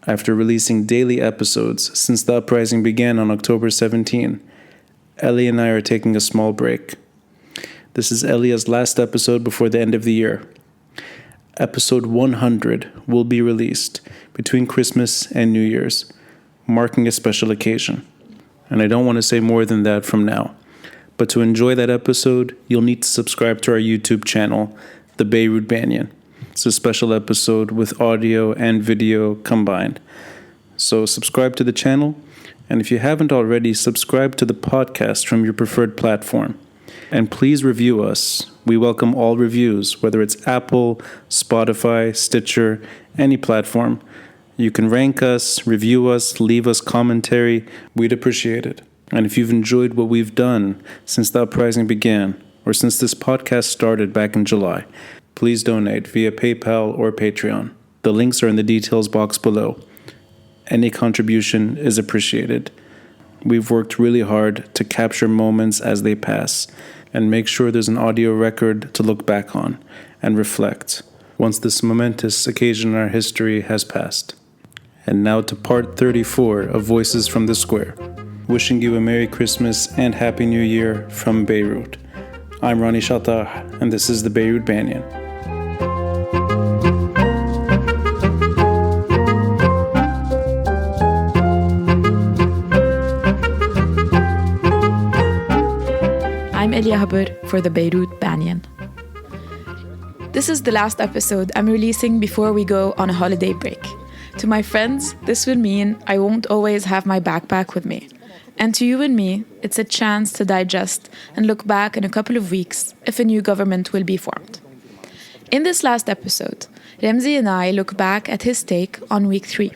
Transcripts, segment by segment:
After releasing daily episodes since the uprising began on October 17, Elia and I are taking a small break. This is Elia's last episode before the end of the year. Episode 100 will be released between Christmas and New Year's, marking a special occasion. And I don't want to say more than that from now. But to enjoy that episode, you'll need to subscribe to our YouTube channel, the Beirut Banyan. It's a special episode with audio and video combined. So subscribe to the channel, and if you haven't already, subscribe to the podcast from your preferred platform. And please review us. We welcome all reviews, whether it's Apple, Spotify, Stitcher, any platform. You can rank us, review us, leave us commentary. We'd appreciate it. And if you've enjoyed what we've done since the uprising began, or since this podcast started back in July, please donate via PayPal or Patreon. The links are in the details box below. Any contribution is appreciated. We've worked really hard to capture moments as they pass and make sure there's an audio record to look back on and reflect once this momentous occasion in our history has passed. And now to part 34 of Voices from the Square. Wishing you a Merry Christmas and Happy New Year from Beirut. I'm Ronnie Shatah, and this is the Beirut Banyan. I'm Elia Haber for the Beirut Banyan. This is the last episode I'm releasing before we go on a holiday break. To my friends, this will mean I won't always have my backpack with me. And to you and me, it's a chance to digest and look back in a couple of weeks if a new government will be formed. In this last episode, Ramzi and I look back at his take on week 3.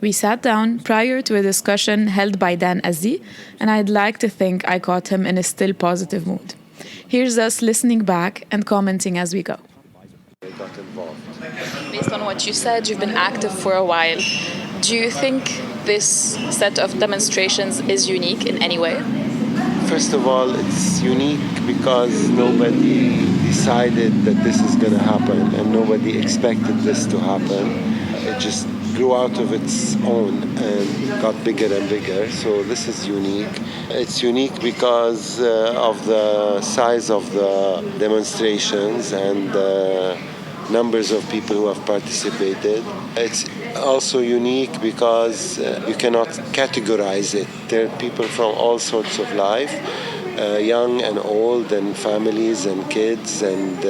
We sat down prior to a discussion held by Dan Azzi, and I'd like to think I caught him in a still positive mood. Here's us listening back and commenting as we go. Based on what you said, you've been active for a while. Do you think this set of demonstrations is unique in any way? First of all, it's unique because nobody decided that this is going to happen and nobody expected this to happen. It just grew out of its own and got bigger and bigger. So this is unique. It's unique because of the size of the demonstrations and the numbers of people who have participated. It's also unique because you cannot categorize it. There are people from all sorts of life, young and old, and families and kids, and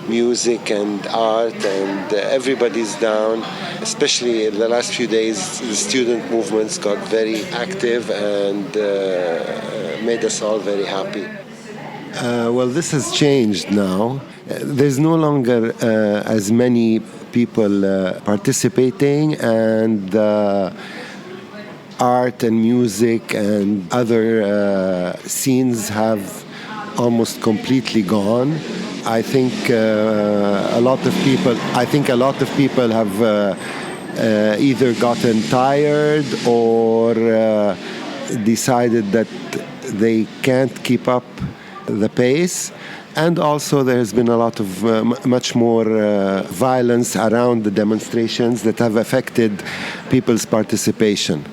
music and art, and everybody's down. Especially in the last few days, the student movements got very active and made us all very happy. Well, this has changed now. There's no longer as many people participating, and art and music and other scenes have almost completely gone. I think a lot of people have either gotten tired or decided that they can't keep up the pace. And also there has been a lot of much more violence around the demonstrations that have affected people's participation.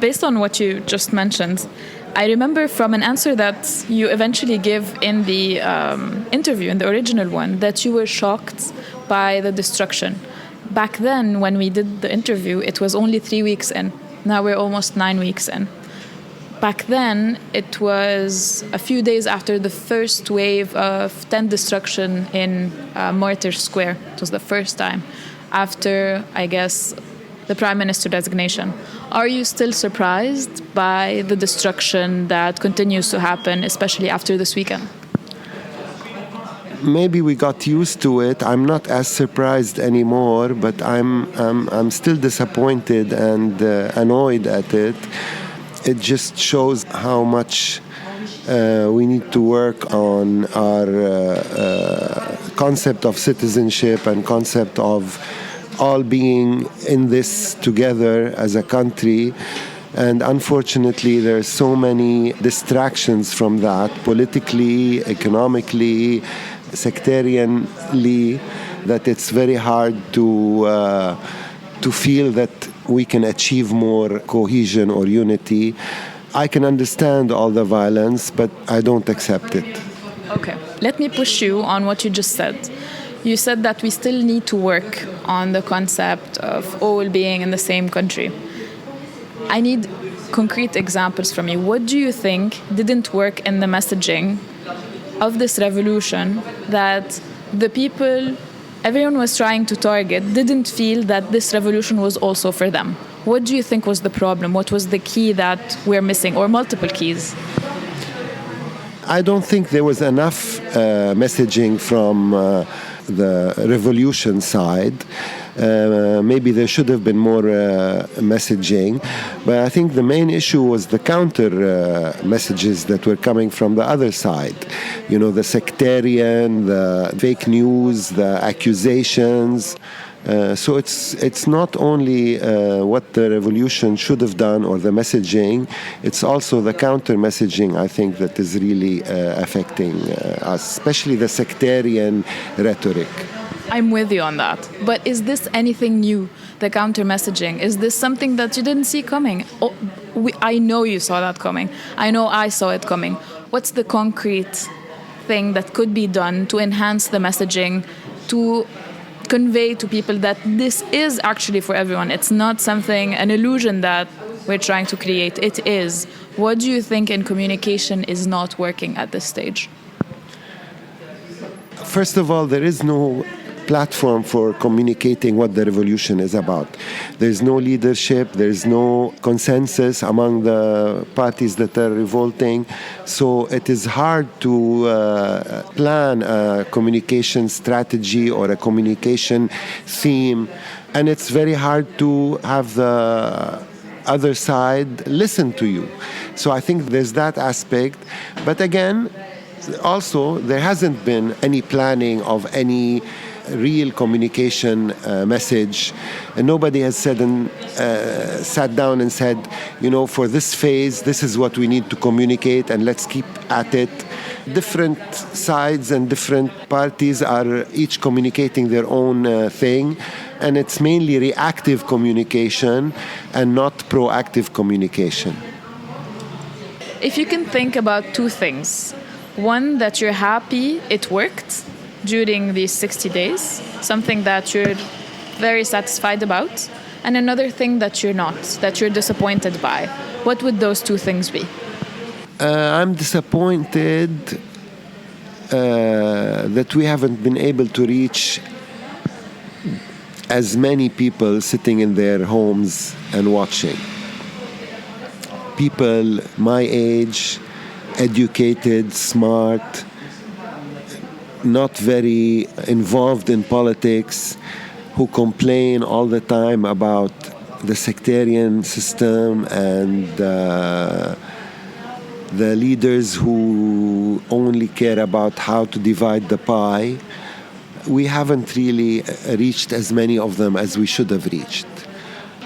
Based on what you just mentioned, I remember from an answer that you eventually give in the interview, in the original one, that you were shocked by the destruction. Back then, when we did the interview, it was only 3 weeks in. Now we're almost 9 weeks in. Back then, it was a few days after the first wave of tent destruction in Martyrs Square. It was the first time after, I guess, the Prime Minister designation. Are you still surprised by the destruction that continues to happen, especially after this weekend? Maybe we got used to it. I'm not as surprised anymore, but I'm still disappointed and annoyed at it. It just shows how much we need to work on our concept of citizenship and concept of all being in this together as a country. And unfortunately, there are so many distractions from that, politically, economically, sectarianly, that it's very hard to to feel that we can achieve more cohesion or unity. I can understand all the violence, but I don't accept it. Okay, let me push you on what you just said. You said that we still need to work on the concept of all being in the same country. I need concrete examples from you. What do you think didn't work in the messaging of this revolution that the people everyone was trying to target didn't feel that this revolution was also for them? What do you think was the problem? What was the key that we're missing, or multiple keys? I don't think there was enough messaging from the revolution side. Maybe there should have been more messaging, but I think the main issue was the counter messages that were coming from the other side. You know, the sectarian, the fake news, the accusations. So it's not only what the revolution should have done or the messaging, it's also the counter messaging, I think, that is really affecting us, especially the sectarian rhetoric. I'm with you on that. But is this anything new, the counter messaging? Is this something that you didn't see coming? I know you saw that coming. I know I saw it coming. What's the concrete thing that could be done to enhance the messaging, to convey to people that this is actually for everyone? It's not something, an illusion that we're trying to create. It is. What do you think in communication is not working at this stage? First of all, there is no platform for communicating what the revolution is about. There's no leadership, there's no consensus among the parties that are revolting. So it is hard to plan a communication strategy or a communication theme. And it's very hard to have the other side listen to you. So I think there's that aspect. But again, also, there hasn't been any planning of any real communication message, and nobody has said and sat down and said, you know, for this phase, this is what we need to communicate, and let's keep at it. Different sides and different parties are each communicating their own thing, and it's mainly reactive communication and not proactive communication. If you can think about two things. One, that you're happy it worked during these 60 days, something that you're very satisfied about, and another thing that you're not, that you're disappointed by. What would those two things be? I'm disappointed that we haven't been able to reach as many people sitting in their homes and watching. People my age, educated, smart, not very involved in politics, who complain all the time about the sectarian system and the leaders who only care about how to divide the pie. We haven't really reached as many of them as we should have reached.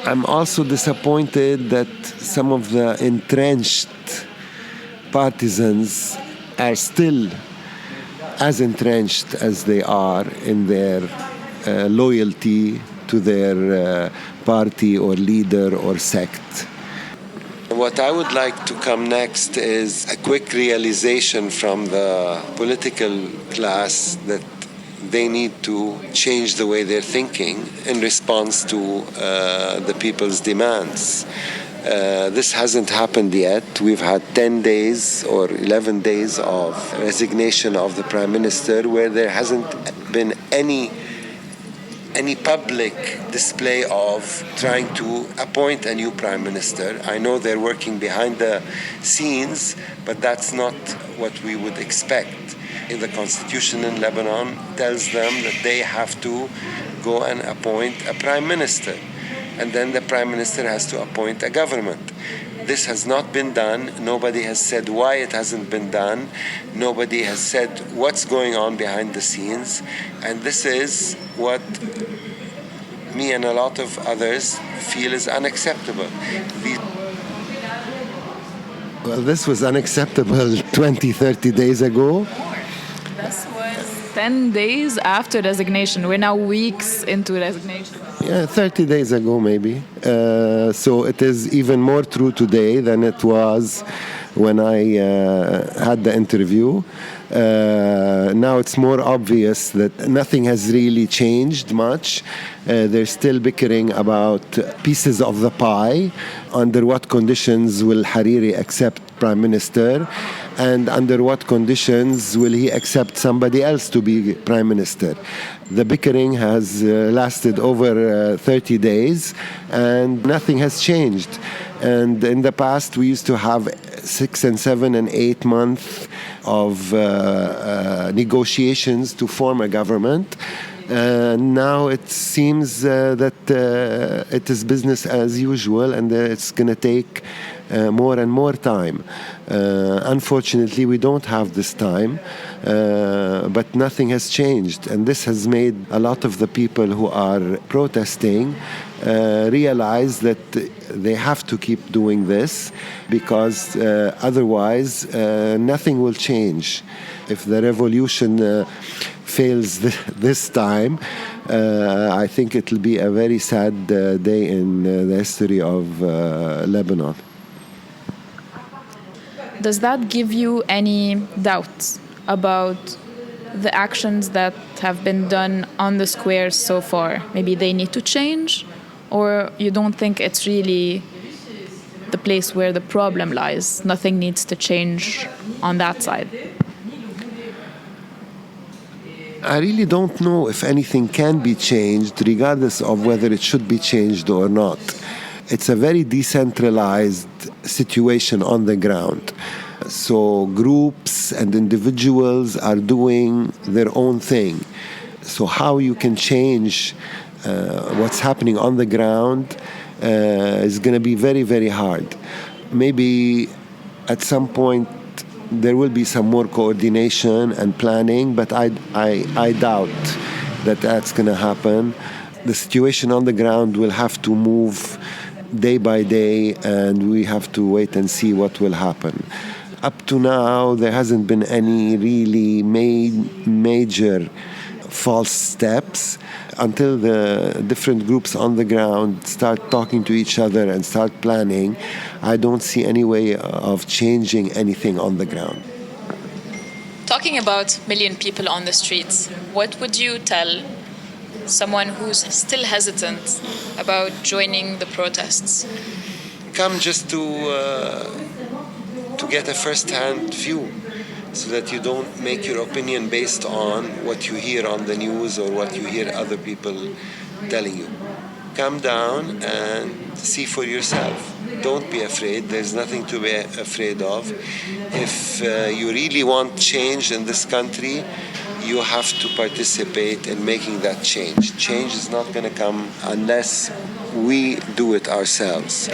I'm also disappointed that some of the entrenched partisans are still as entrenched as they are in their loyalty to their party or leader or sect. What I would like to come next is a quick realization from the political class that they need to change the way they're thinking in response to the people's demands. This hasn't happened yet. We've had 10 days or 11 days of resignation of the Prime Minister where there hasn't been any public display of trying to appoint a new Prime Minister. I know they're working behind the scenes, but that's not what we would expect. The Constitution in Lebanon tells them that they have to go and appoint a Prime Minister. And then the Prime Minister has to appoint a government. This has not been done. Nobody has said why it hasn't been done. Nobody has said what's going on behind the scenes. And this is what me and a lot of others feel is unacceptable. Well, this was unacceptable 20, 30 days ago. This was 10 days after resignation. We're now weeks into resignation. Yeah, 30 days ago maybe. So it is even more true today than it was when I had the interview. Now it's more obvious that nothing has really changed much. They're still bickering about pieces of the pie. Under what conditions will Hariri accept Prime Minister? And under what conditions will he accept somebody else to be Prime Minister? The bickering has lasted over 30 days and nothing has changed. And in the past, we used to have 6 and 7 and 8 months of negotiations to form a government. Now it seems that it is business as usual and it's going to take more and more time. Unfortunately, we don't have this time, but nothing has changed. And this has made a lot of the people who are protesting realize that they have to keep doing this because otherwise nothing will change. If the revolution fails this time, I think it will be a very sad day in the history of Lebanon. Does that give you any doubts about the actions that have been done on the squares so far? Maybe they need to change, or you don't think it's really the place where the problem lies? Nothing needs to change on that side. I really don't know if anything can be changed, regardless of whether it should be changed or not. It's a very decentralized situation on the ground. So groups and individuals are doing their own thing. So how you can change what's happening on the ground is going to be very, very hard. Maybe at some point there will be some more coordination and planning, but I doubt that that's going to happen. The situation on the ground will have to move day by day, and we have to wait and see what will happen. Up to now, there hasn't been any really major false steps. Until the different groups on the ground start talking to each other and start planning, I don't see any way of changing anything on the ground. Talking about a million people on the streets, what would you tell someone who's still hesitant about joining the protests? Come just to get a first-hand view, so that you don't make your opinion based on what you hear on the news or what you hear other people telling you. Come down and see for yourself. Don't be afraid. There's nothing to be afraid of. If you really want change in this country, you have to participate in making that change. Change is not going to come unless we do it ourselves.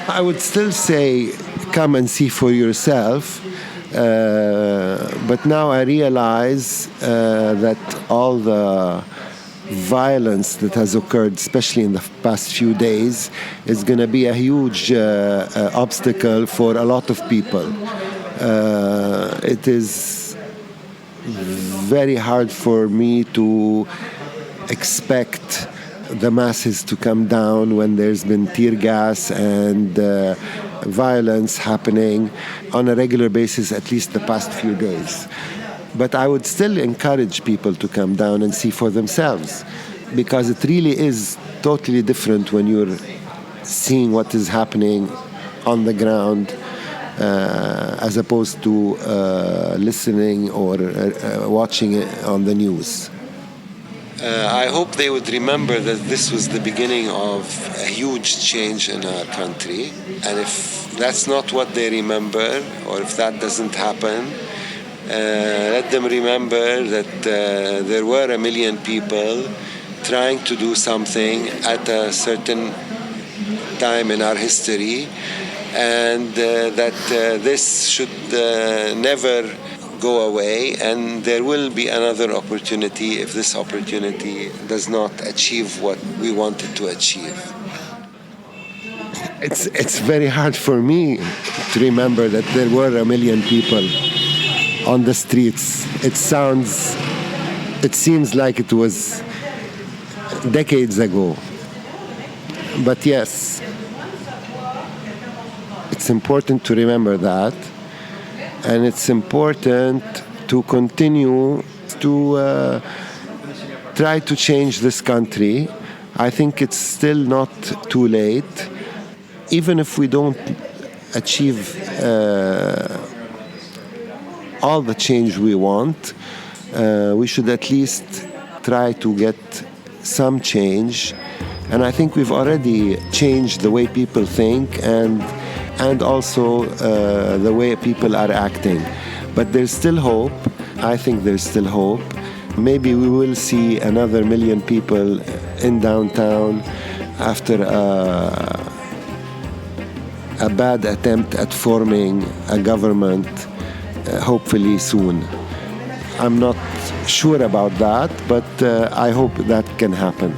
I would still say come and see for yourself, but now I realize that all the violence that has occurred, especially in the past few days, is going to be a huge obstacle for a lot of people. It is very hard for me to expect the masses to come down when there's been tear gas and violence happening on a regular basis, at least the past few days. But I would still encourage people to come down and see for themselves, because it really is totally different when you're seeing what is happening on the ground as opposed to listening or watching it on the news. I hope they would remember that this was the beginning of a huge change in our country. And if that's not what they remember, or if that doesn't happen, let them remember that there were 1 million people trying to do something at a certain time in our history, and that this should never go away, and there will be another opportunity if this opportunity does not achieve what we wanted to achieve. It's very hard for me to remember that there were 1 million people on the streets. It seems like it was decades ago. But yes, it's important to remember that, and it's important to continue to try to change this country. I think it's still not too late. Even if we don't achieve all the change we want, we should at least try to get some change. And I think we've already changed the way people think and also the way people are acting. But there's still hope. I think there's still hope. Maybe we will see another 1 million people in downtown after a bad attempt at forming a government, hopefully soon. I'm not sure about that, but I hope that can happen.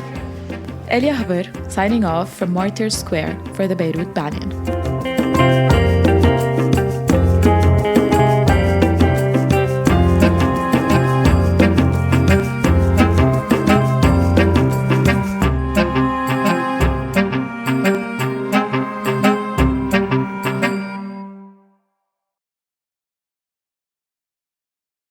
Elia Haber signing off from Martyrs Square for the Beirut Banyan.